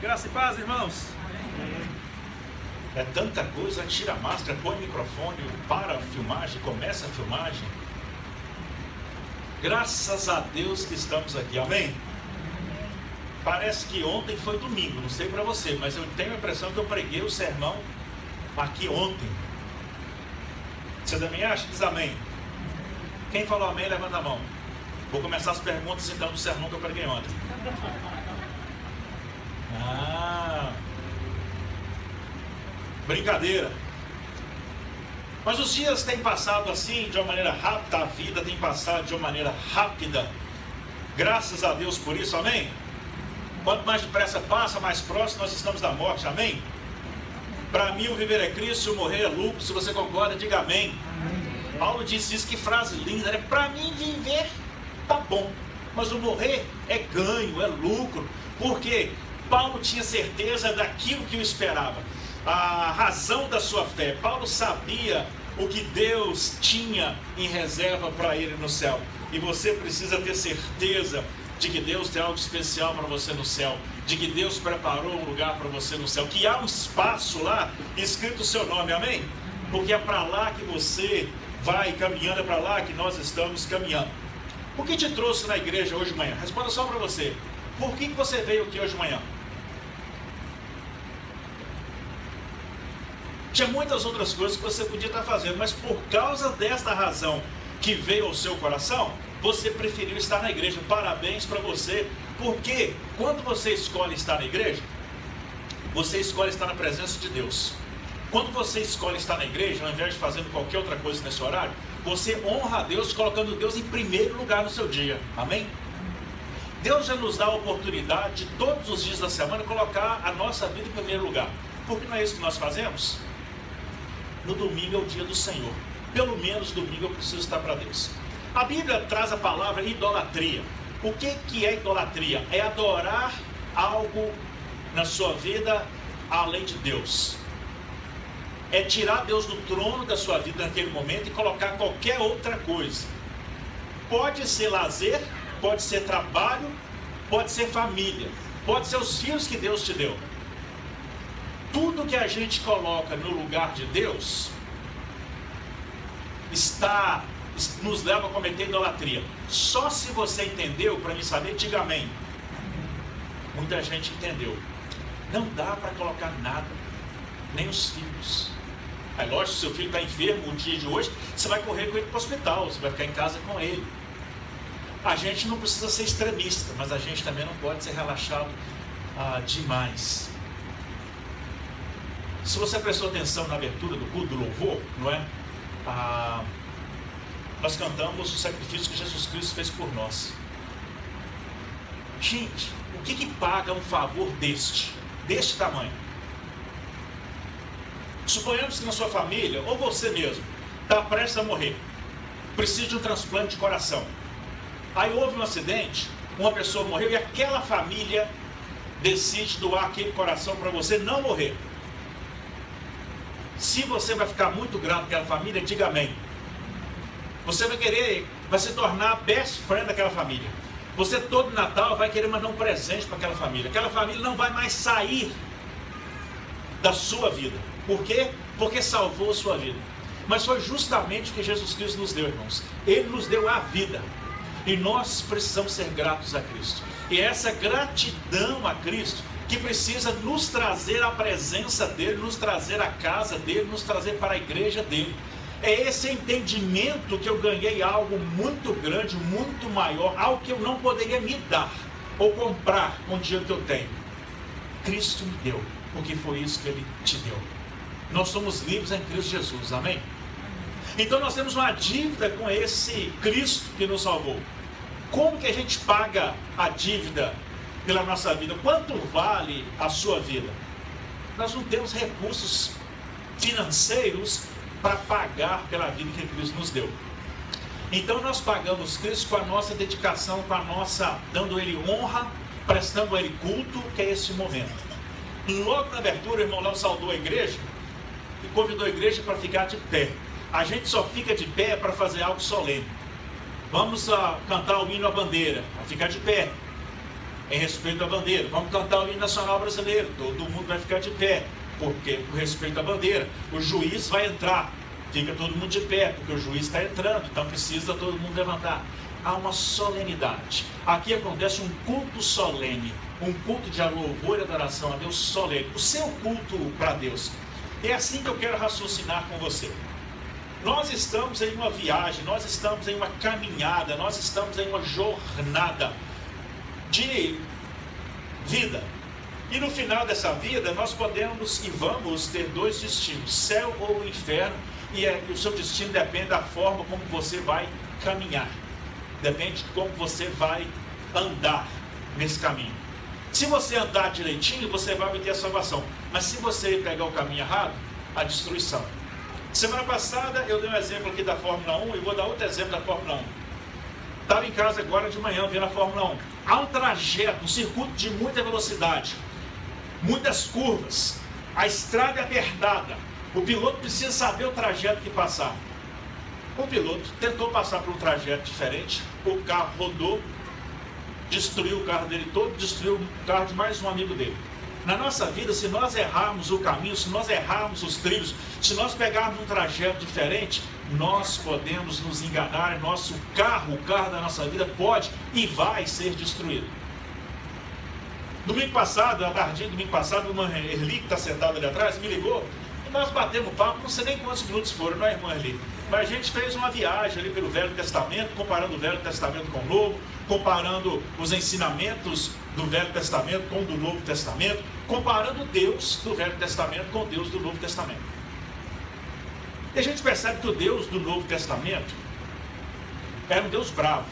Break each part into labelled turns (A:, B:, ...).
A: Graça e paz, irmãos.
B: É tanta coisa, tira a máscara, põe o microfone, para a filmagem, começa a filmagem. Graças a Deus que estamos aqui, amém? Parece que ontem foi domingo, não sei para você, mas eu tenho a impressão que eu preguei o sermão aqui ontem. Você também acha? Diz amém. Quem falou amém, levanta a mão. Vou começar as perguntas então do sermão que eu preguei ontem. Brincadeira. Mas os dias têm passado assim, de uma maneira rápida, a vida tem passado de uma maneira rápida. Graças a Deus por isso, amém? Quanto mais depressa passa, mais próximo nós estamos da morte, amém? Para mim o viver é Cristo, o morrer é lucro. Se você concorda, diga amém. Paulo disse isso, que frase linda, né? Para mim viver tá bom, mas o morrer é ganho, é lucro. Porque Paulo tinha certeza daquilo que o esperava, a razão da sua fé. Paulo sabia o que Deus tinha em reserva para ele no céu. E você precisa ter certeza de que Deus tem algo especial para você no céu, de que Deus preparou um lugar para você no céu, que há um espaço lá escrito o seu nome, amém? Porque é para lá que você vai caminhando, é para lá que nós estamos caminhando. O que te trouxe na igreja hoje de manhã? Responda só para você. Por que você veio aqui hoje de manhã? Tinha muitas outras coisas que você podia estar fazendo, mas por causa desta razão que veio ao seu coração, você preferiu estar na igreja. Parabéns para você, porque quando você escolhe estar na igreja, você escolhe estar na presença de Deus. Quando você escolhe estar na igreja, ao invés de fazendo qualquer outra coisa nesse horário, você honra a Deus colocando Deus em primeiro lugar no seu dia, amém? Deus já nos dá a oportunidade de todos os dias da semana colocar a nossa vida em primeiro lugar. Porque não é isso que nós fazemos? No domingo é o dia do Senhor. Pelo menos domingo eu preciso estar para Deus. A Bíblia traz a palavra idolatria. O que é idolatria? É adorar algo na sua vida além de Deus. É tirar Deus do trono da sua vida naquele momento e colocar qualquer outra coisa. Pode ser lazer, pode ser trabalho, pode ser família, pode ser os filhos que Deus te deu. Tudo que a gente coloca no lugar de Deus nos leva a cometer idolatria. Só se você entendeu, para me saber, diga amém. Muita gente entendeu. Não dá para colocar nada, nem os filhos. É lógico, se seu filho está enfermo no dia de hoje, você vai correr com ele para o hospital, você vai ficar em casa com ele. A gente não precisa ser extremista, mas a gente também não pode ser relaxado demais. Se você prestou atenção na abertura do culto do louvor, não é? Nós cantamos o sacrifício que Jesus Cristo fez por nós. Gente, o que paga um favor deste tamanho? Suponhamos que na sua família, ou você mesmo, está prestes a morrer, precisa de um transplante de coração. Aí houve um acidente, uma pessoa morreu e aquela família decide doar aquele coração para você não morrer. Se você vai ficar muito grato àquela família, diga amém. Você vai se tornar best friend daquela família. Você todo Natal vai querer mandar um presente para aquela família. Aquela família não vai mais sair da sua vida. Por quê? Porque salvou a sua vida. Mas foi justamente o que Jesus Cristo nos deu, irmãos. Ele nos deu a vida. E nós precisamos ser gratos a Cristo. E essa gratidão a Cristo que precisa nos trazer a presença dele, nos trazer a casa dele, nos trazer para a igreja dele. É esse entendimento que eu ganhei algo muito grande, muito maior, algo que eu não poderia me dar ou comprar com o dinheiro que eu tenho. Cristo me deu, porque foi isso que ele te deu. Nós somos livres em Cristo Jesus, amém? Então nós temos uma dívida com esse Cristo que nos salvou. Como que a gente paga a dívida pela nossa vida? Quanto vale a sua vida? Nós não temos recursos financeiros para pagar pela vida que Cristo nos deu. Então nós pagamos Cristo com a nossa dedicação, dando Ele honra, prestando a Ele culto, que é este momento. Logo na abertura, o irmão Léo saudou a igreja e convidou a igreja para ficar de pé. A gente só fica de pé para fazer algo solene. Vamos cantar o hino à bandeira, a ficar de pé. em respeito à bandeira. Vamos cantar o hino nacional brasileiro, todo mundo vai ficar de pé, porque por respeito à bandeira. O juiz vai entrar, fica todo mundo de pé, porque o juiz está entrando, então precisa todo mundo levantar. Há uma solenidade. Aqui acontece um culto solene, um culto de louvor e adoração a Deus solene. O seu culto para Deus. É assim que eu quero raciocinar com você. Nós estamos em uma viagem, nós estamos em uma caminhada, nós estamos em uma jornada de vida. E no final dessa vida, nós podemos e vamos ter dois destinos, céu ou inferno, e o seu destino depende da forma como você vai caminhar. Depende de como você vai andar nesse caminho. Se você andar direitinho, você vai obter a salvação. Mas se você pegar o caminho errado, a destruição. Semana passada eu dei um exemplo aqui da Fórmula 1 e vou dar outro exemplo da Fórmula 1. Estava em casa agora de manhã vendo a Fórmula 1. Há um trajeto, um circuito de muita velocidade, muitas curvas, a estrada é apertada. O piloto precisa saber o trajeto que passar. O piloto tentou passar por um trajeto diferente, o carro rodou, destruiu o carro dele todo, destruiu o carro de mais um amigo dele. Na nossa vida, se nós errarmos o caminho, se nós errarmos os trilhos, se nós pegarmos um trajeto diferente, nós podemos nos enganar, o carro da nossa vida pode e vai ser destruído. Domingo passado, à tardinha, uma Erli que está sentada ali atrás, me ligou e nós batemos papo, não sei nem quantos minutos foram, não é, irmã Erli? Mas a gente fez uma viagem ali pelo Velho Testamento, comparando o Velho Testamento com o Novo, comparando os ensinamentos do Velho Testamento com o do Novo Testamento, comparando Deus do Velho Testamento com o Deus do Novo Testamento. E a gente percebe que o Deus do Novo Testamento era um Deus bravo.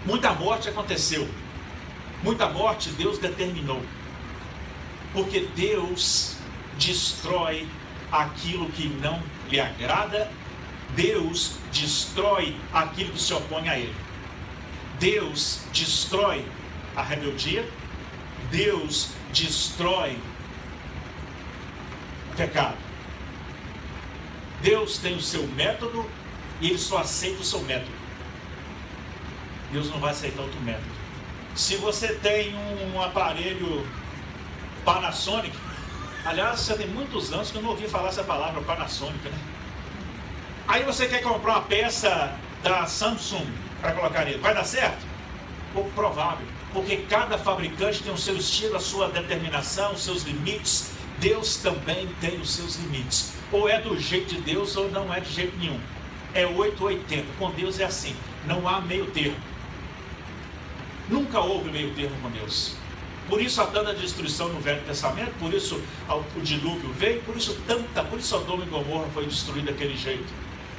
B: Muita morte aconteceu. Muita morte Deus determinou. Porque Deus destrói aquilo que não lhe agrada. Deus destrói aquilo que se opõe a Ele. Deus destrói a rebeldia. Deus destrói o pecado. Deus tem o seu método e Ele só aceita o seu método. Deus não vai aceitar outro método. Se você tem um aparelho Panasonic, aliás, já tem muitos anos que eu não ouvi falar essa palavra Panasonic, né? Aí você quer comprar uma peça da Samsung para colocar nele, vai dar certo? Pouco provável, porque cada fabricante tem o seu estilo, a sua determinação, os seus limites. Deus também tem os seus limites. Ou é do jeito de Deus ou não é de jeito nenhum. É 880. Com Deus é assim. Não há meio termo. Nunca houve meio termo com Deus. Por isso há tanta destruição no Velho Testamento, por isso o dilúvio veio, por isso Sodoma e Gomorra foi destruído daquele jeito.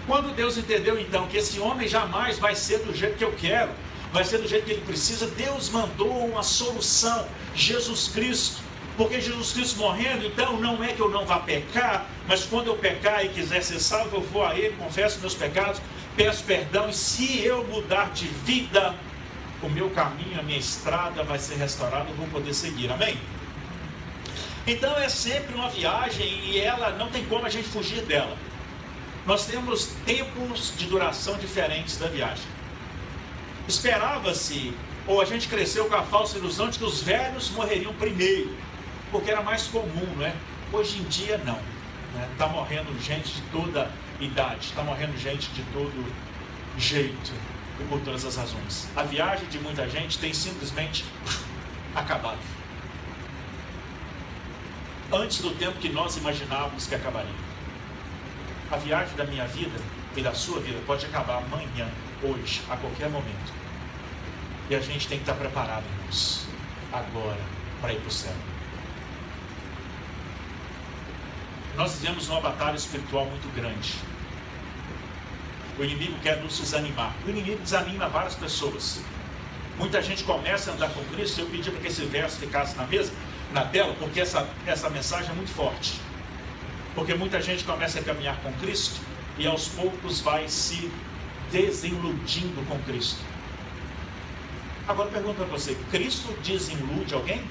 B: Quando Deus entendeu então que esse homem jamais vai ser do jeito que eu quero, vai ser do jeito que ele precisa, Deus mandou uma solução, Jesus Cristo. Porque Jesus Cristo morrendo, então não é que eu não vá pecar, mas quando eu pecar e quiser ser salvo, eu vou a Ele, confesso meus pecados, peço perdão, e se eu mudar de vida, o meu caminho, a minha estrada vai ser restaurada, eu vou poder seguir, amém? Então é sempre uma viagem e ela não tem como a gente fugir dela. Nós temos tempos de duração diferentes da viagem. Esperava-se, ou a gente cresceu com a falsa ilusão de que os velhos morreriam primeiro, porque era mais comum, não é? Hoje em dia não. Está morrendo gente de toda idade, está morrendo gente de todo jeito e por todas as razões. A viagem de muita gente tem simplesmente acabado. Antes do tempo que nós imaginávamos que acabaria. A viagem da minha vida e da sua vida pode acabar amanhã, hoje, a qualquer momento. E a gente tem que estar preparado, irmãos, agora, para ir para o céu. Nós vivemos uma batalha espiritual muito grande. O inimigo quer nos desanimar. O inimigo desanima várias pessoas. Muita gente começa a andar com Cristo. Eu pedi para que esse verso ficasse na tela, porque essa mensagem é muito forte. Porque muita gente começa a caminhar com Cristo e aos poucos vai se desiludindo com Cristo. Agora eu pergunto para você, Cristo desilude alguém?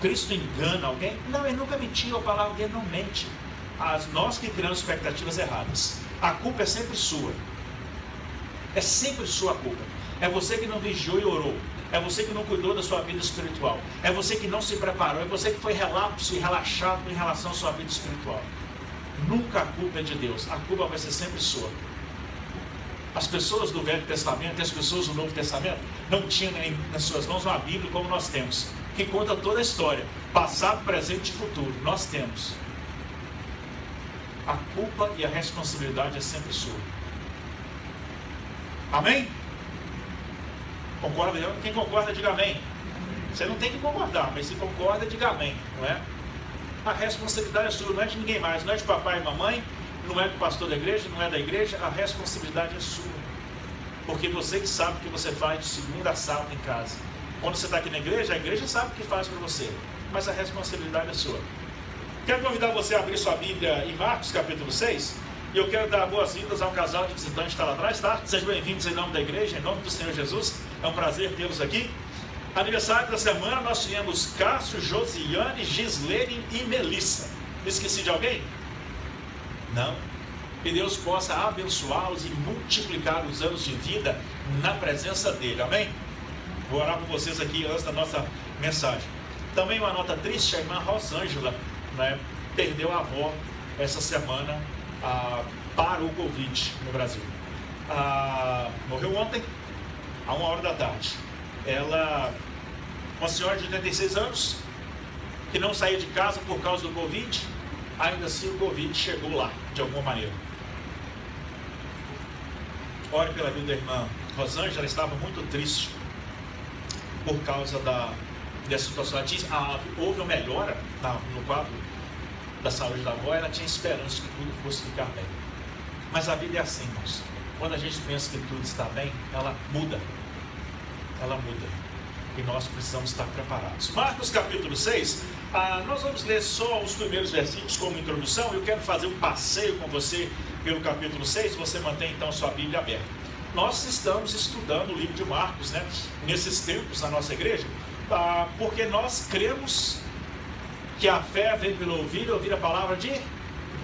B: Cristo engana alguém? Não, Ele nunca mentiu, a palavra dele não mente. Nós que criamos expectativas erradas. A culpa é sempre sua. É sempre sua culpa. É você que não vigiou e orou. É você que não cuidou da sua vida espiritual. É você que não se preparou. É você que foi relapso e relaxado em relação à sua vida espiritual. Nunca a culpa é de Deus. A culpa vai ser sempre sua. As pessoas do Velho Testamento e as pessoas do Novo Testamento não tinham nas suas mãos uma Bíblia como nós temos, que conta toda a história, passado, presente e futuro. Nós temos. A culpa e a responsabilidade é sempre sua. Amém? Concorda? Quem concorda, diga amém. Você não tem que concordar, mas se concorda, diga amém, não é? A responsabilidade é sua, não é de ninguém mais, não é de papai e mamãe, não é do pastor da igreja, não é da igreja, a responsabilidade é sua. Porque você que sabe o que você faz de segunda a sábado em casa. Quando você está aqui na igreja, a igreja sabe o que faz para você, mas a responsabilidade é sua. Quero convidar você a abrir sua Bíblia em Marcos capítulo 6, e eu quero dar boas-vindas a um casal de visitantes que está lá atrás, tá? Sejam bem-vindos em nome da igreja, em nome do Senhor Jesus, é um prazer tê-los aqui. Aniversário da semana, nós tivemos Cássio, Josiane, Gislene e Melissa. Esqueci de alguém? Não. Que Deus possa abençoá-los e multiplicar os anos de vida na presença dele, amém? Vou orar por vocês aqui antes da nossa mensagem. Também uma nota triste, a irmã Rosângela, né, perdeu a avó essa semana para o Covid no Brasil. Morreu ontem, a 1h da tarde. Ela, uma senhora de 86 anos, que não saía de casa por causa do Covid, ainda assim o Covid chegou lá, de alguma maneira. Ore pela vida da irmã Rosângela, ela estava muito triste por causa dessa situação. Ela disse, houve uma melhora no quadro da saúde da avó, ela tinha esperança que tudo fosse ficar bem. Mas a vida é assim, irmãos. Quando a gente pensa que tudo está bem, ela muda. Ela muda. E nós precisamos estar preparados. Marcos capítulo 6, nós vamos ler só os primeiros versículos como introdução. Eu quero fazer um passeio com você pelo capítulo 6. Você mantém então sua Bíblia aberta. Nós estamos estudando o livro de Marcos, né, nesses tempos na nossa igreja, porque nós cremos que a fé vem pelo ouvir e ouvir a palavra de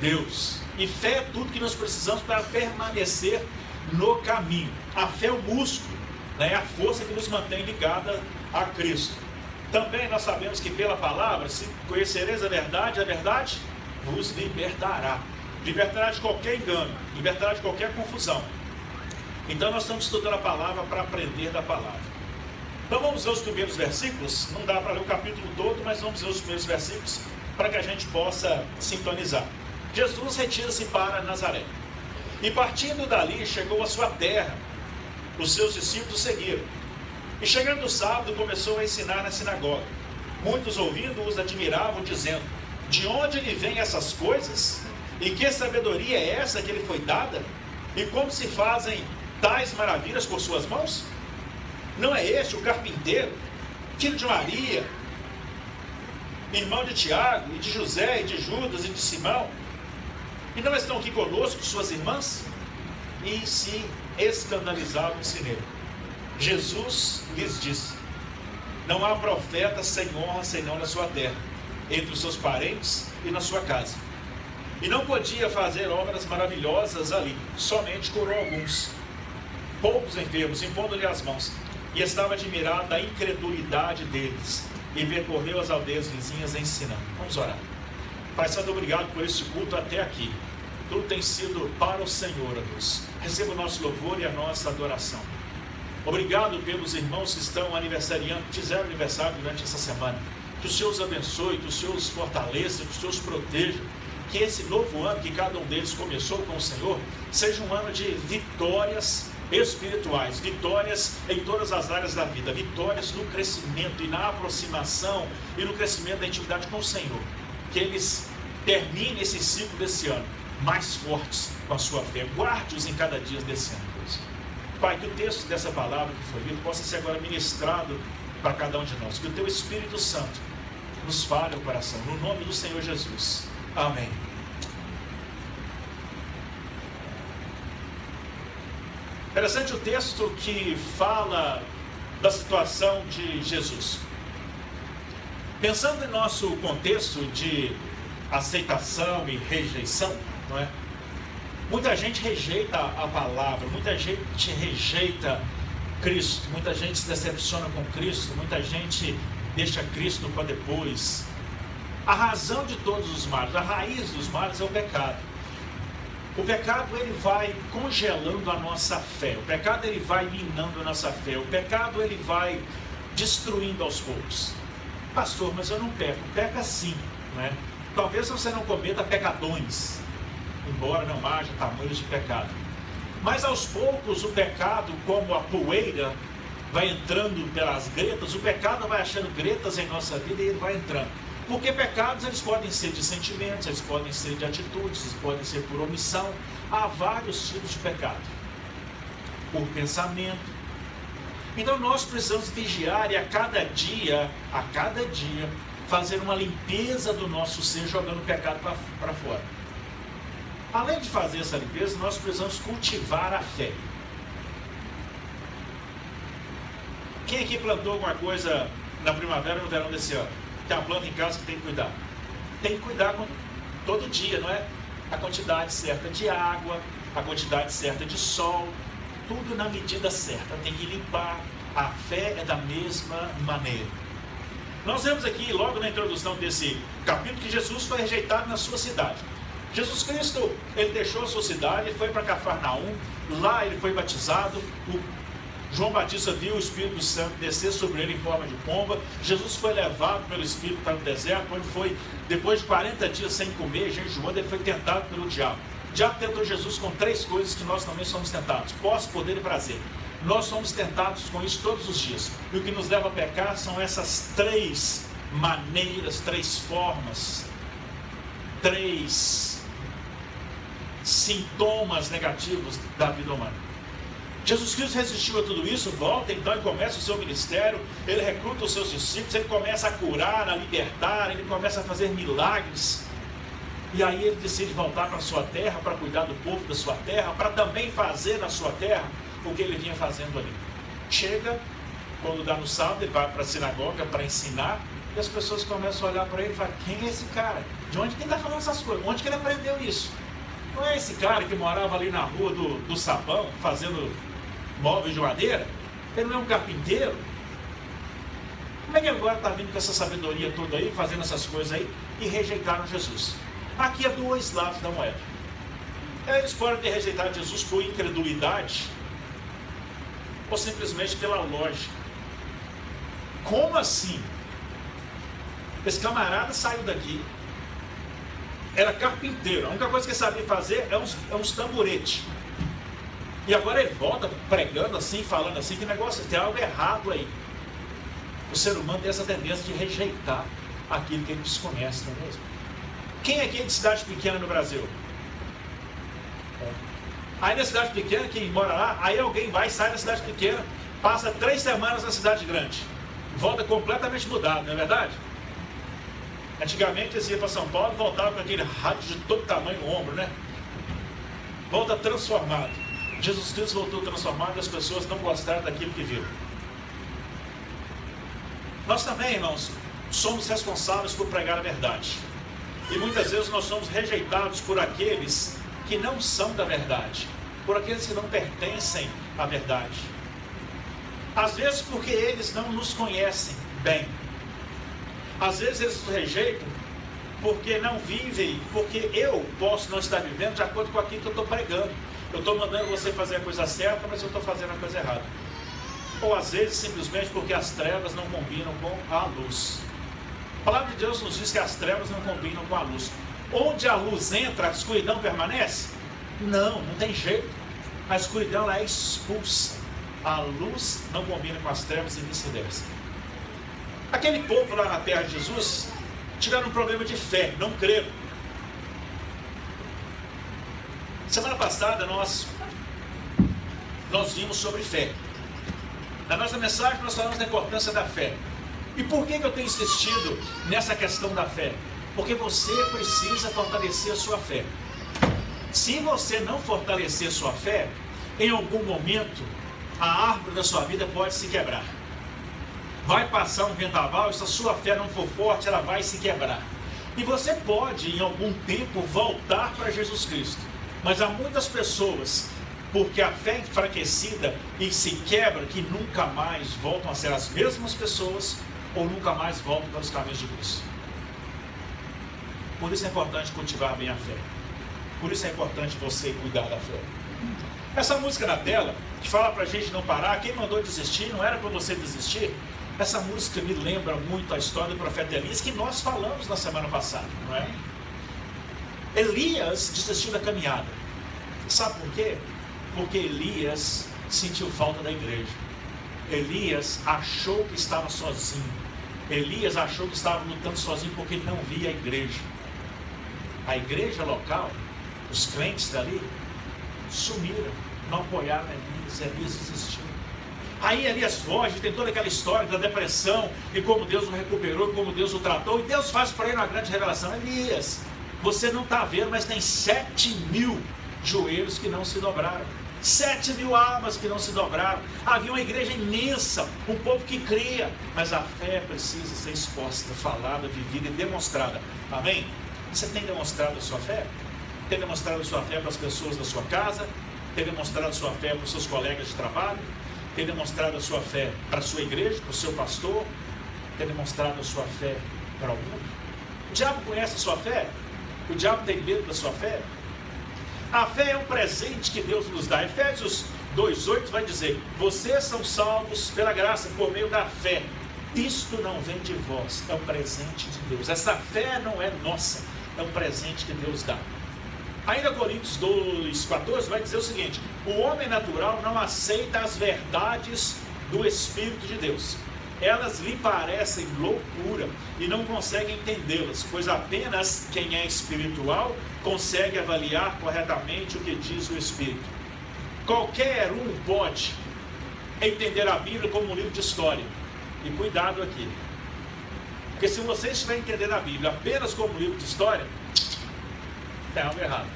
B: Deus. E fé é tudo que nós precisamos para permanecer no caminho. A fé é o músculo, né, é a força que nos mantém ligada a Cristo. Também nós sabemos que pela palavra, se conhecereis a verdade vos libertará. Libertará de qualquer engano, libertará de qualquer confusão. Então nós estamos estudando a palavra para aprender da palavra. Então vamos ver os primeiros versículos. Não dá para ler o capítulo todo, mas vamos ver os primeiros versículos para que a gente possa sintonizar. Jesus retira-se para Nazaré. E partindo dali, chegou à sua terra. Os seus discípulos seguiram. E chegando o sábado, começou a ensinar na sinagoga. Muitos ouvindo-os admiravam, dizendo, de onde lhe vêm essas coisas? E que sabedoria é essa que lhe foi dada? E como se fazem tais maravilhas por suas mãos? Não é este o carpinteiro, filho de Maria, irmão de Tiago, e de José, e de Judas, e de Simão? E não estão aqui conosco suas irmãs? E se escandalizavam-se nele. Jesus lhes disse, não há profeta sem honra senão na sua terra, entre os seus parentes e na sua casa. E não podia fazer obras maravilhosas ali, somente curou alguns, poucos enfermos, impondo-lhe as mãos. E estava admirado da incredulidade deles, e percorreu as aldeias vizinhas ensinando. Vamos orar. Pai Santo, obrigado por este culto até aqui. Tudo tem sido para o Senhor, Deus. Receba o nosso louvor e a nossa adoração. Obrigado pelos irmãos que estão aniversariando, fizeram aniversário durante essa semana. Que o Senhor os abençoe, que o Senhor os fortaleça, que o Senhor os proteja. Que esse novo ano que cada um deles começou com o Senhor, seja um ano de vitórias espirituais, vitórias em todas as áreas da vida, vitórias no crescimento e na aproximação e no crescimento da intimidade com o Senhor. Que eles terminem esse ciclo desse ano mais fortes com a sua fé. Guarde-os em cada dia desse ano, Deus. Pai, que o texto dessa palavra que foi lido possa ser agora ministrado para cada um de nós. Que o Teu Espírito Santo nos fale ao coração. No nome do Senhor Jesus. Amém. Interessante o texto que fala da situação de Jesus. Pensando em nosso contexto de aceitação e rejeição, não é? Muita gente rejeita a palavra, muita gente rejeita Cristo, muita gente se decepciona com Cristo, muita gente deixa Cristo para depois. A razão de todos os males, a raiz dos males é o pecado. O pecado, ele vai congelando a nossa fé, o pecado, ele vai minando a nossa fé, o pecado, ele vai destruindo aos poucos. Pastor, mas eu não peco. Peca sim, né? Talvez você não cometa pecadões, embora não haja tamanhos de pecado. Mas aos poucos o pecado, como a poeira, vai entrando pelas gretas, o pecado vai achando gretas em nossa vida e ele vai entrando. Porque pecados, eles podem ser de sentimentos, eles podem ser de atitudes, eles podem ser por omissão. Há vários tipos de pecado. Por pensamento. Então nós precisamos vigiar e a cada dia, fazer uma limpeza do nosso ser, jogando o pecado para fora. Além de fazer essa limpeza, nós precisamos cultivar a fé. Quem aqui plantou alguma coisa na primavera ou no verão desse ano? Tem uma planta em casa que tem que cuidar. Tem que cuidar todo dia, não é? A quantidade certa de água, a quantidade certa de sol, tudo na medida certa. Tem que limpar. A fé é da mesma maneira. Nós vemos aqui, logo na introdução desse capítulo, que Jesus foi rejeitado na sua cidade. Jesus Cristo, ele deixou a sua cidade, ele foi para Cafarnaum, lá ele foi batizado, João Batista viu o Espírito Santo descer sobre ele em forma de pomba. Jesus foi levado pelo Espírito para o deserto, onde foi, depois de 40 dias sem comer, jejuando, ele foi tentado pelo diabo. O diabo tentou Jesus com 3 coisas que nós também somos tentados: posse, poder e prazer. Nós somos tentados com isso todos os dias. E o que nos leva a pecar são essas 3 maneiras, 3 formas, 3 sintomas negativos da vida humana. Jesus Cristo resistiu a tudo isso, volta então e começa o seu ministério, ele recruta os seus discípulos, ele começa a curar, a libertar, ele começa a fazer milagres. E aí ele decide voltar para a sua terra, para cuidar do povo da sua terra, para também fazer na sua terra o que ele vinha fazendo ali. Chega, quando dá no sábado, ele vai para a sinagoga para ensinar, e as pessoas começam a olhar para ele e falam: quem é esse cara? De onde que ele está falando essas coisas? Onde que ele aprendeu isso? Não é esse cara que morava ali na rua do Sabão, fazendo móveis de madeira? Ele não é um carpinteiro? Como é que agora está vindo com essa sabedoria toda aí, fazendo essas coisas aí, e rejeitaram Jesus? Aqui há 2 lados da moeda. Eles podem ter rejeitado Jesus por incredulidade, ou simplesmente pela lógica. Como assim? Esse camarada saiu daqui, era carpinteiro, a única coisa que ele sabia fazer é uns tamboretes. E agora ele volta pregando assim, falando assim, que negócio, tem algo errado aí. O ser humano tem essa tendência de rejeitar aquilo que ele desconhece, não é mesmo? Quem aqui é de cidade pequena no Brasil? Aí na cidade pequena, quem mora lá, aí alguém vai, sai da cidade pequena, passa 3 semanas na cidade grande, volta completamente mudado, não é verdade? Antigamente eles iam para São Paulo e voltavam com aquele rádio de todo tamanho no ombro, né? Volta transformado. Jesus Cristo voltou transformado e as pessoas não gostaram daquilo que viram. Nós também, irmãos, somos responsáveis por pregar a verdade. E muitas vezes nós somos rejeitados por aqueles que não são da verdade, por aqueles que não pertencem à verdade. Às vezes porque eles não nos conhecem bem. Às vezes eles nos rejeitam porque não vivem, porque eu posso não estar vivendo de acordo com aquilo que eu estou pregando. Eu estou mandando você fazer a coisa certa, mas eu estou fazendo a coisa errada. Ou às vezes simplesmente porque as trevas não combinam com a luz. A palavra de Deus nos diz que as trevas não combinam com a luz. Onde a luz entra, a escuridão permanece? Não tem jeito. A escuridão ela é expulsa. A luz não combina com as trevas e vice-versa. Aquele povo lá na terra de Jesus tiveram um problema de fé, não creram. Semana passada nós vimos sobre fé. Na nossa mensagem nós falamos da importância da fé. E por que eu tenho insistido nessa questão da fé? Porque você precisa fortalecer a sua fé. Se você não fortalecer a sua fé, em algum momento a árvore da sua vida pode se quebrar. Vai passar um vendaval, se a sua fé não for forte, ela vai se quebrar. E você pode, em algum tempo, voltar para Jesus Cristo. Mas há muitas pessoas Porque a fé enfraquecida e se quebra, que nunca mais voltam a ser as mesmas pessoas, ou nunca mais voltam para os caminhos de Deus. Por isso é importante cultivar bem a fé. Por isso é importante você cuidar da fé. Essa música na tela, que fala para a gente não parar, quem mandou desistir, não era para você desistir. Essa música me lembra muito a história do profeta Elias, que nós falamos na semana passada, não é? Elias desistiu da caminhada. Sabe por quê? Porque Elias sentiu falta da igreja. Elias achou que estava sozinho. Elias achou que estava lutando sozinho porque não via a igreja. A igreja local, os crentes dali, sumiram, não apoiaram Elias. Elias desistiu. Aí Elias foge, tem toda aquela história da depressão, e como Deus o recuperou, como Deus o tratou, e Deus faz para ele uma grande revelação. Elias, você não está vendo, mas tem 7.000 joelhos que não se dobraram. 7.000 almas que não se dobraram. Havia uma igreja imensa, um povo que cria, mas a fé precisa ser exposta, falada, vivida e demonstrada. Amém? Você tem demonstrado a sua fé? Tem demonstrado a sua fé para as pessoas da sua casa? Tem demonstrado a sua fé para os seus colegas de trabalho? Tem demonstrado a sua fé para a sua igreja, para o seu pastor? Tem demonstrado a sua fé para o mundo? O diabo conhece a sua fé? O diabo tem medo da sua fé? A fé é um presente que Deus nos dá. Efésios 2,8 vai dizer: vocês são salvos pela graça, por meio da fé. Isto não vem de vós, é um presente de Deus. Essa fé não é nossa, é um presente que Deus dá. Ainda Coríntios 2,14 vai dizer o seguinte: o homem natural não aceita as verdades do Espírito de Deus. Elas lhe parecem loucura e não consegue entendê-las, pois apenas quem é espiritual consegue avaliar corretamente o que diz o Espírito. Qualquer um pode entender a Bíblia como um livro de história. E cuidado aqui, porque se você estiver entendendo a Bíblia apenas como um livro de história, tem algo errado.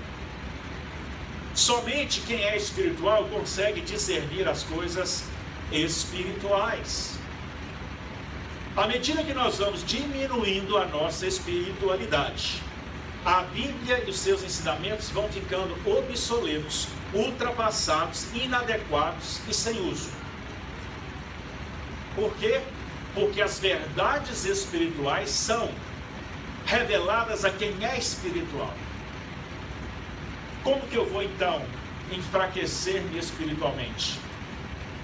B: Somente quem é espiritual consegue discernir as coisas espirituais. À medida que nós vamos diminuindo a nossa espiritualidade, a Bíblia e os seus ensinamentos vão ficando obsoletos, ultrapassados, inadequados e sem uso. Por quê? Porque as verdades espirituais são reveladas a quem é espiritual. Como que eu vou então enfraquecer-me espiritualmente?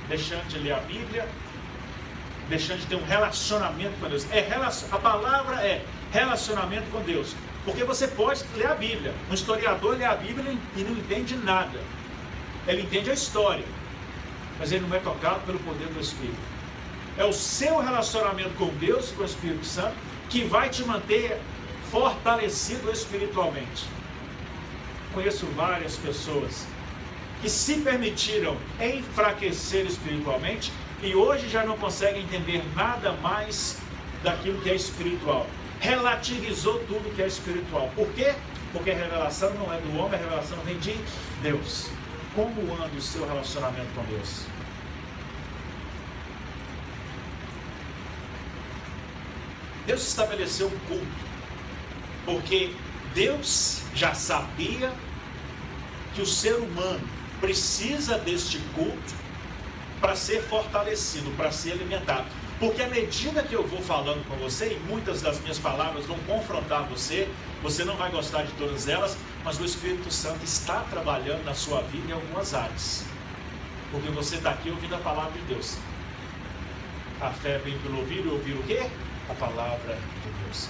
B: Deixando de ler a Bíblia, deixando de ter um relacionamento com Deus. A palavra é relacionamento com Deus. Porque você pode ler a Bíblia. Um historiador lê a Bíblia e não entende nada. Ele entende a história, mas ele não é tocado pelo poder do Espírito. É o seu relacionamento com Deus e com o Espírito Santo que vai te manter fortalecido espiritualmente. Conheço várias pessoas que se permitiram enfraquecer espiritualmente e hoje já não conseguem entender nada mais daquilo que é espiritual. Relativizou tudo que é espiritual. Por quê? Porque a revelação não é do homem, a revelação vem de Deus. Como anda o seu relacionamento com Deus? Deus estabeleceu um culto, porque Deus já sabia que o ser humano precisa deste culto para ser fortalecido, para ser alimentado. Porque à medida que eu vou falando com você, e muitas das minhas palavras vão confrontar você, você não vai gostar de todas elas, mas o Espírito Santo está trabalhando na sua vida em algumas áreas. Porque você está aqui ouvindo a palavra de Deus. A fé vem pelo ouvir, e ouvir o quê? A palavra de Deus.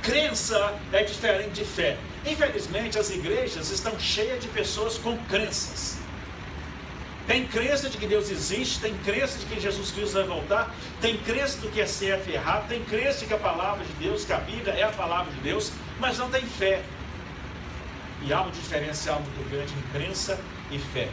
B: Crença é diferente de fé. Infelizmente, as igrejas estão cheias de pessoas com crenças. Tem crença de que Deus existe, tem crença de que Jesus Cristo vai voltar, tem crença do que é certo e errado, tem crença de que a palavra de Deus, que a Bíblia é a palavra de Deus, mas não tem fé. E há um diferencial muito grande em crença e fé.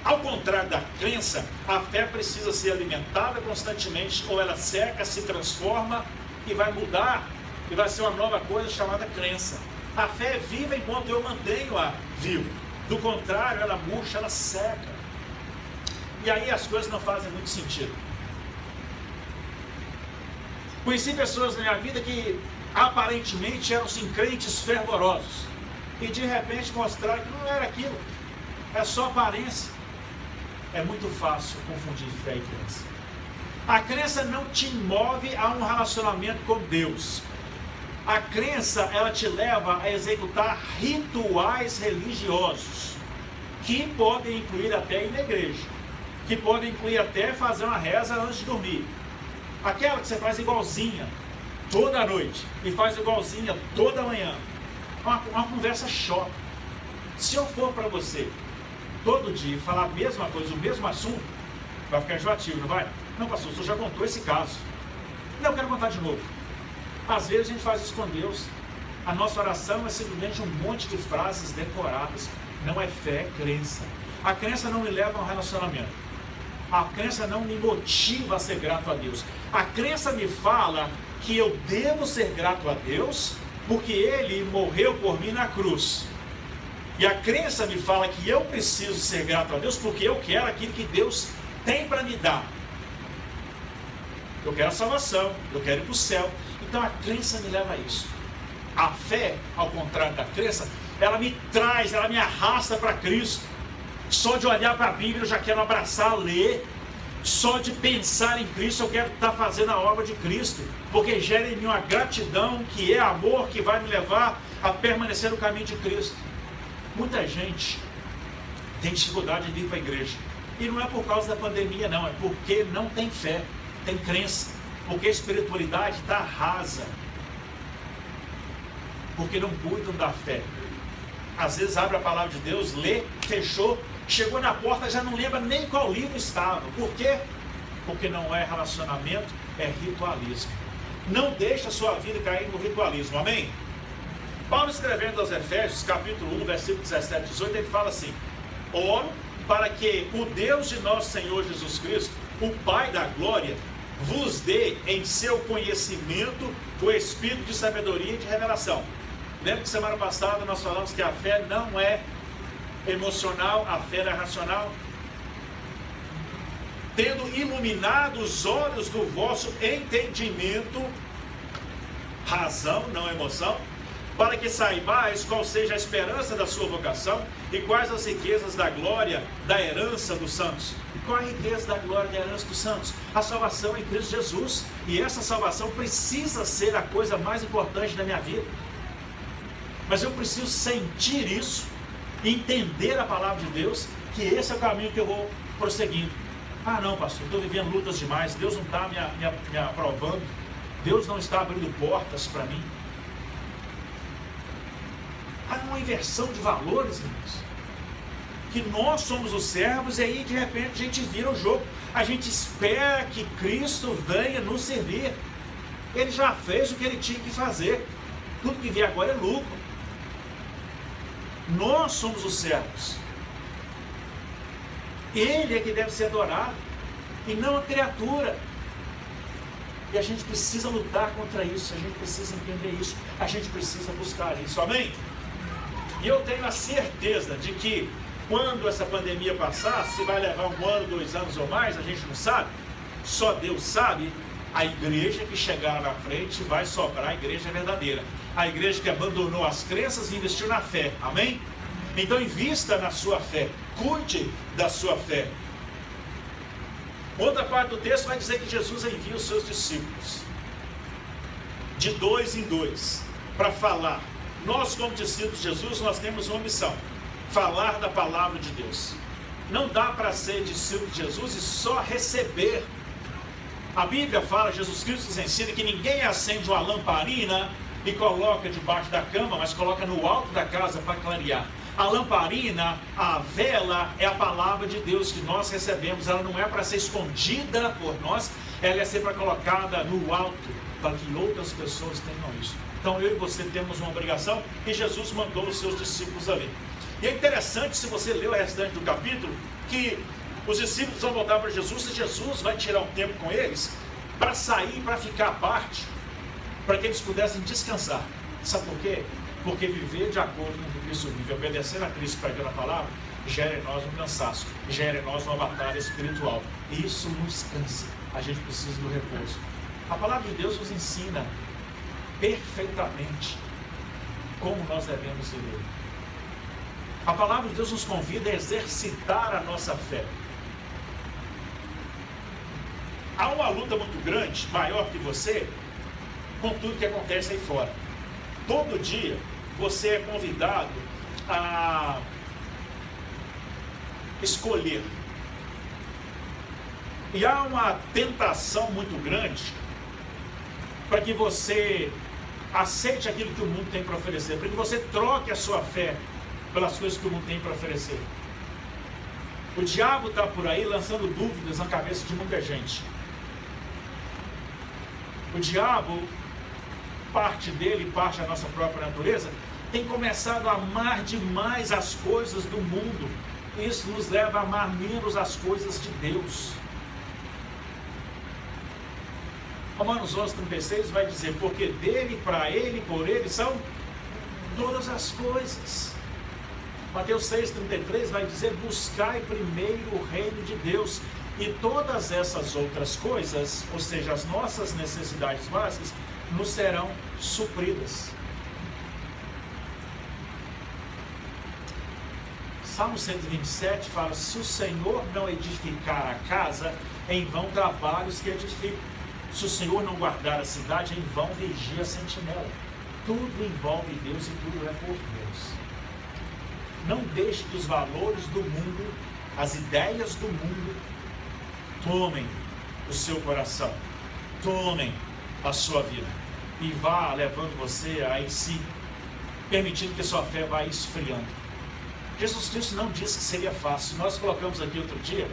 B: Ao contrário da crença, a fé precisa ser alimentada constantemente, ou ela seca, se transforma e vai mudar, e vai ser uma nova coisa chamada crença. A fé é viva enquanto eu mantenho-a viva. Do contrário, ela murcha, ela seca. E aí as coisas não fazem muito sentido. Conheci pessoas na minha vida que aparentemente eram sim crentes fervorosos. E de repente mostraram que não era aquilo. É só aparência. é muito fácil confundir fé e crença. A crença não te move a um relacionamento com Deus. A crença, ela te leva a executar rituais religiosos, que podem incluir até ir na igreja, que podem incluir até fazer uma reza antes de dormir. Aquela que você faz igualzinha toda noite e faz igualzinha toda manhã. Uma conversa choca. Se eu for para você todo dia falar a mesma coisa, o mesmo assunto, vai ficar enjoativo, não vai? Não, pastor, o senhor já contou esse caso. Não, eu quero contar de novo. Às vezes a gente faz isso com Deus. A nossa oração é simplesmente um monte de frases decoradas. Não é fé, é crença. A crença não me leva a um relacionamento. A crença não me motiva a ser grato a Deus. A crença me fala que eu devo ser grato a Deus porque Ele morreu por mim na cruz. E a crença me fala que eu preciso ser grato a Deus porque eu quero aquilo que Deus tem para me dar. Eu quero a salvação, eu quero ir para o céu. Então a crença me leva a isso. A fé, ao contrário da crença, ela me traz, ela me arrasta para Cristo. Só de olhar para a Bíblia eu já quero abraçar, ler. Só de pensar em Cristo eu quero estar fazendo a obra de Cristo. Porque gera em mim uma gratidão que é amor que vai me levar a permanecer no caminho de Cristo. Muita gente tem dificuldade de ir para a igreja. E não é por causa da pandemia não, é porque não tem fé, tem crença. Porque a espiritualidade está rasa. Porque não cuidam da fé. Às vezes abre a palavra de Deus, lê, fechou, chegou na porta, já não lembra nem qual livro estava. Por quê? Porque não é relacionamento, é ritualismo. Não deixa a sua vida cair no ritualismo, amém? Paulo escrevendo aos Efésios, capítulo 1, versículo 17 e 18, ele fala assim: oro para que o Deus de nosso Senhor Jesus Cristo, o Pai da glória, vos dê em seu conhecimento o espírito de sabedoria e de revelação. Lembra que semana passada nós falamos que a fé não é emocional, a fé é racional? Tendo iluminado os olhos do vosso entendimento, razão, não emoção, para que saibais qual seja a esperança da sua vocação e quais as riquezas da glória da herança dos santos. Qual a riqueza da glória da herança dos santos? A salvação em Cristo Jesus. E essa salvação precisa ser a coisa mais importante da minha vida. Mas eu preciso sentir isso, entender a palavra de Deus, que esse é o caminho que eu vou prosseguindo. Ah não, pastor, estou vivendo lutas demais, Deus não está me aprovando, Deus não está abrindo portas para mim. Há uma inversão de valores, irmãos. Que nós somos os servos e aí de repente a gente vira o jogo. A gente espera que Cristo venha nos servir. Ele já fez o que ele tinha que fazer. Tudo que vier agora é lucro. Nós somos os servos. Ele é que deve ser adorado e não a criatura. E a gente precisa lutar contra isso, a gente precisa entender isso, a gente precisa buscar isso, amém? E eu tenho a certeza de que quando essa pandemia passar, se vai levar 1 ano, 2 anos ou mais, a gente não sabe, só Deus sabe. A igreja que chegar na frente vai sobrar a igreja verdadeira, a igreja que abandonou as crenças e investiu na fé, amém? Então invista na sua fé, cuide da sua fé. Outra parte do texto vai dizer que Jesus envia os seus discípulos de 2 em 2 para falar. Nós, como discípulos de Jesus, nós temos uma missão: falar da palavra de Deus. Não dá para ser discípulo de Jesus e só receber. A Bíblia fala, Jesus Cristo nos ensina que ninguém acende uma lamparina e coloca debaixo da cama, mas coloca no alto da casa para clarear. A lamparina, a vela, é a palavra de Deus que nós recebemos. Ela não é para ser escondida por nós, ela é sempre colocada no alto, para que outras pessoas tenham isso. Então eu e você temos uma obrigação, e Jesus mandou os seus discípulos ali. E é interessante, se você ler o restante do capítulo, que os discípulos vão voltar para Jesus, e Jesus vai tirar um tempo com eles, para sair, para ficar à parte, para que eles pudessem descansar. Sabe por quê? Porque viver de acordo com o que Cristo vive, obedecer a Cristo, pregando a palavra, gera em nós um cansaço, gera em nós uma batalha espiritual. E isso nos cansa. A gente precisa do repouso. A palavra de Deus nos ensina perfeitamente como nós devemos viver. A palavra de Deus nos convida a exercitar a nossa fé. há uma luta muito grande, maior que você, com tudo que acontece aí fora. Todo dia você é convidado a escolher. E há uma tentação muito grande para que você aceite aquilo que o mundo tem para oferecer, para que você troque a sua fé pelas coisas que o mundo tem para oferecer. O diabo está por aí lançando dúvidas na cabeça de muita gente. O diabo, parte dele, parte da nossa própria natureza, tem começado a amar demais as coisas do mundo. Isso nos leva a amar menos as coisas de Deus. Romanos 11:36 vai dizer: porque dele, para ele, por ele são todas as coisas. Mateus 6:33 vai dizer: buscai primeiro o reino de Deus, e todas essas outras coisas, ou seja, as nossas necessidades básicas, nos serão supridas. Salmo 127 fala: se o Senhor não edificar a casa, em vão trabalha os que edificam. Se o Senhor não guardar a cidade, em vão vigia a sentinela. Tudo envolve Deus e tudo é por Deus. Não deixe que os valores do mundo, as ideias do mundo, tomem o seu coração, tomem a sua vida e vá levando você a si, permitindo que a sua fé vá esfriando. Jesus Cristo não disse que seria fácil. Nós colocamos aqui outro dia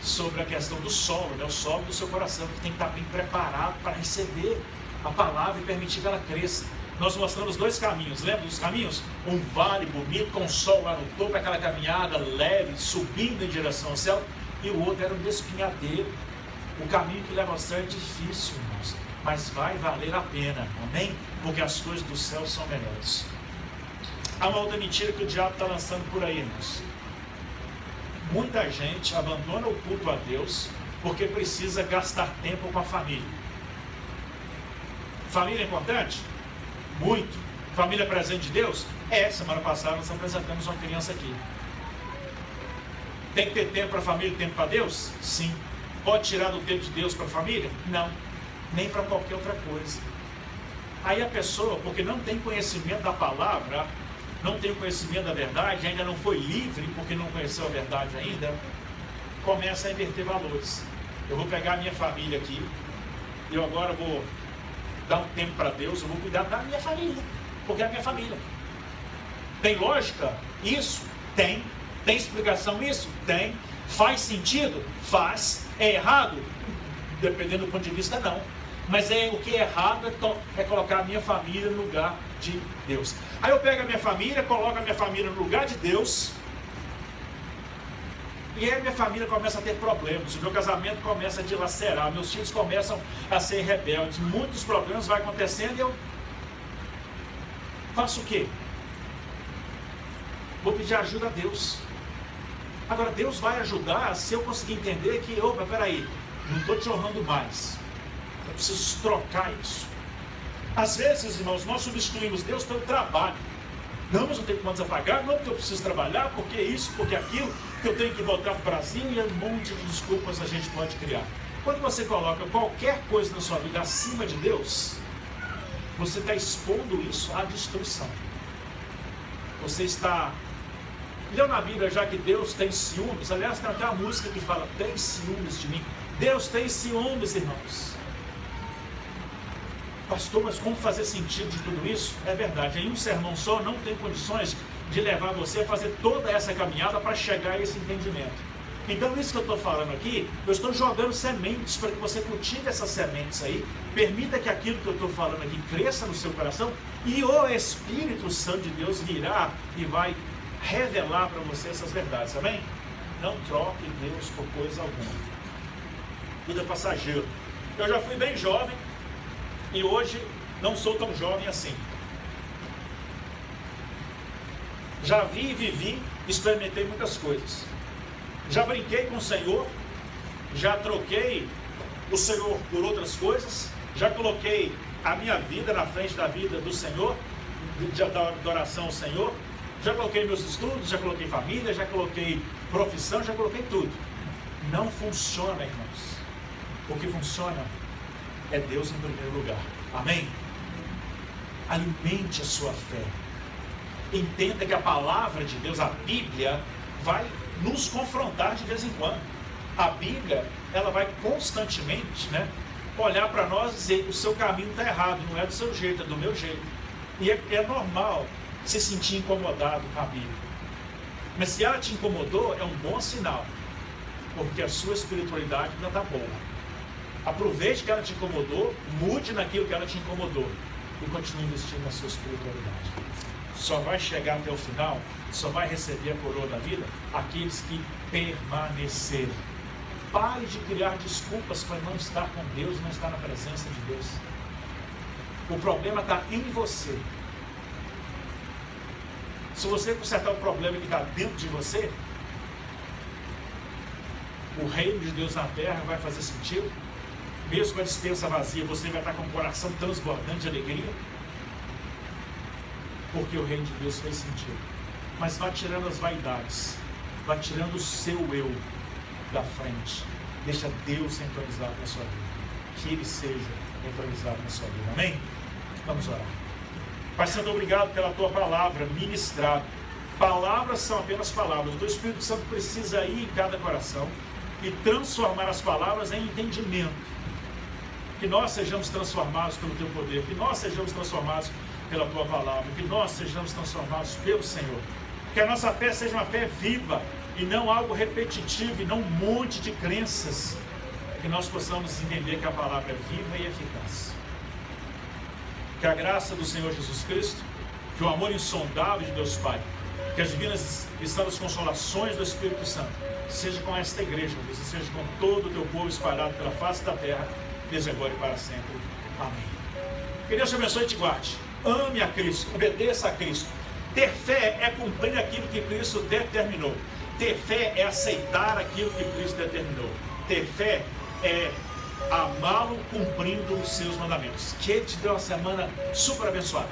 B: sobre a questão do solo, o solo do seu coração, que tem que estar bem preparado para receber a palavra e permitir que ela cresça. Nós mostramos dois caminhos, lembra dos caminhos? Um vale bonito, com o sol lá no topo, aquela caminhada leve, subindo em direção ao céu, e o outro era um despenhadeiro. O caminho que leva ao céu é difícil, irmãos, mas vai valer a pena, amém? Porque as coisas do céu são melhores. Há uma outra mentira que o diabo está lançando por aí, irmãos. Muita gente abandona o culto a Deus porque precisa gastar tempo com a família. Família é importante? Muito. Família é presente de Deus? Semana passada nós apresentamos uma criança aqui. Tem que ter tempo para a família e tempo para Deus? Sim. Pode tirar do tempo de Deus para a família? Não. Nem para qualquer outra coisa. Aí a pessoa, porque não tem conhecimento da palavra, não tem conhecimento da verdade, ainda não foi livre porque não conheceu a verdade ainda, começa a inverter valores. Eu vou pegar a minha família aqui, eu agora vou dar um tempo para Deus, eu vou cuidar da minha família, porque é a minha família. Tem lógica? Isso? Tem. Tem explicação isso? Tem. Faz sentido? Faz. É errado? Dependendo do ponto de vista, não. Mas o que é errado é colocar a minha família no lugar de Deus. Aí eu pego a minha família, coloco a minha família no lugar de Deus, e aí a minha família começa a ter problemas, o meu casamento começa a dilacerar, meus filhos começam a ser rebeldes, muitos problemas vão acontecendo e eu faço o quê? Vou pedir ajuda a Deus. Agora Deus vai ajudar se eu conseguir entender que, opa, peraí, não estou te honrando mais. Eu preciso trocar isso. Às vezes, irmãos, nós substituímos Deus pelo trabalho. Não, mas eu tenho contas a pagar, não porque eu preciso trabalhar, porque isso, porque aquilo, que eu tenho que voltar para o Brasil, e um monte de desculpas a gente pode criar. Quando você coloca qualquer coisa na sua vida acima de Deus, você está expondo isso à destruição. Você está... Leu na Bíblia já que Deus tem ciúmes. Aliás, tem até uma música que fala: tem ciúmes de mim. Deus tem ciúmes, irmãos. Pastor, mas como fazer sentido de tudo isso? É verdade, em um sermão só não tem condições de levar você a fazer toda essa caminhada para chegar a esse entendimento. Então, isso que eu estou falando aqui, eu estou jogando sementes para que você cultive essas sementes aí, permita que aquilo que eu estou falando aqui cresça no seu coração, e o Espírito Santo de Deus virá e vai revelar para você essas verdades, amém? Não troque Deus por coisa alguma. Vida passageira. Eu já fui bem jovem, e hoje não sou tão jovem assim. Já vi e vivi, experimentei muitas coisas. Já brinquei com o Senhor, já troquei o Senhor por outras coisas, já coloquei a minha vida na frente da vida do Senhor, da adoração ao Senhor, já coloquei meus estudos, já coloquei família, já coloquei profissão, já coloquei tudo. Não funciona, irmãos. O que funciona é Deus em primeiro lugar. Amém? Alimente a sua fé. Entenda que a palavra de Deus, a Bíblia, vai nos confrontar de vez em quando. A Bíblia, ela vai constantemente, olhar para nós e dizer: o seu caminho está errado, não é do seu jeito, é do meu jeito. E é normal se sentir incomodado com a Bíblia. Mas se ela te incomodou, é um bom sinal, porque a sua espiritualidade ainda está boa. Aproveite que ela te incomodou, mude naquilo que ela te incomodou e continue investindo na sua espiritualidade. Só vai chegar até o final, só vai receber a coroa da vida aqueles que permaneceram. Pare de criar desculpas para não estar com Deus, não estar na presença de Deus. O problema está em você. Se você consertar o problema que está dentro de você, o reino de Deus na terra vai fazer sentido. Mesmo com a dispensa vazia, você vai estar com o coração transbordante de alegria, porque o reino de Deus fez sentido. Mas vá tirando as vaidades, vá tirando o seu eu da frente. Deixa Deus centralizado na sua vida, que Ele seja centralizado na sua vida. Amém? Vamos orar. Pai Santo, obrigado pela Tua palavra ministrada. Palavras são apenas palavras. O Espírito Santo precisa ir em cada coração e transformar as palavras em entendimento. Que nós sejamos transformados pelo Teu poder, que nós sejamos transformados pela Tua palavra, que nós sejamos transformados pelo Senhor. Que a nossa fé seja uma fé viva e não algo repetitivo e não um monte de crenças. Que nós possamos entender que a palavra é viva e eficaz. Que a graça do Senhor Jesus Cristo, que o amor insondável de Deus Pai, que as divinas e santas consolações do Espírito Santo seja com esta igreja, Deus, e seja com todo o Teu povo espalhado pela face da terra, desde agora e para sempre. Amém. Que Deus te abençoe e te guarde. Ame a Cristo, obedeça a Cristo. Ter fé é cumprir aquilo que Cristo determinou. Ter fé é aceitar aquilo que Cristo determinou. Ter fé é amá-lo cumprindo os seus mandamentos. Que Ele te dê uma semana super abençoada.